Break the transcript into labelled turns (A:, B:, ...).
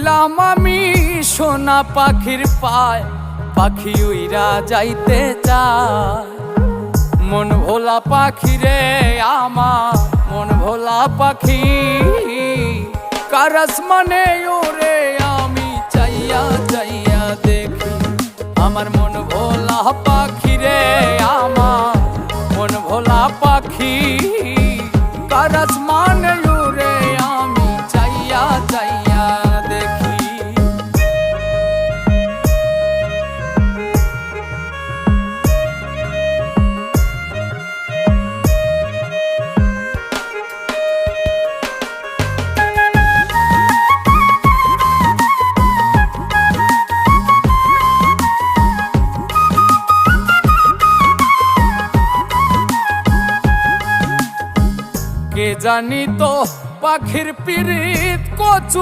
A: রইলাম আমি সোনা পাখির পায়, পাখি উইরা যাইতে চায়। মন ভোলা পাখি রে আমার, মন ভোলা পাখি, কার আসমানে ওরে আমি চাইয়া চাইয়া দেখি। আমার মন ভোলা পাখি রে আমার, মন ভোলা পাখি, কার আসমানে ওরে আমি চাইয়া চাইয়া দেখি। কে জানি তো পাখির পিরিত কচু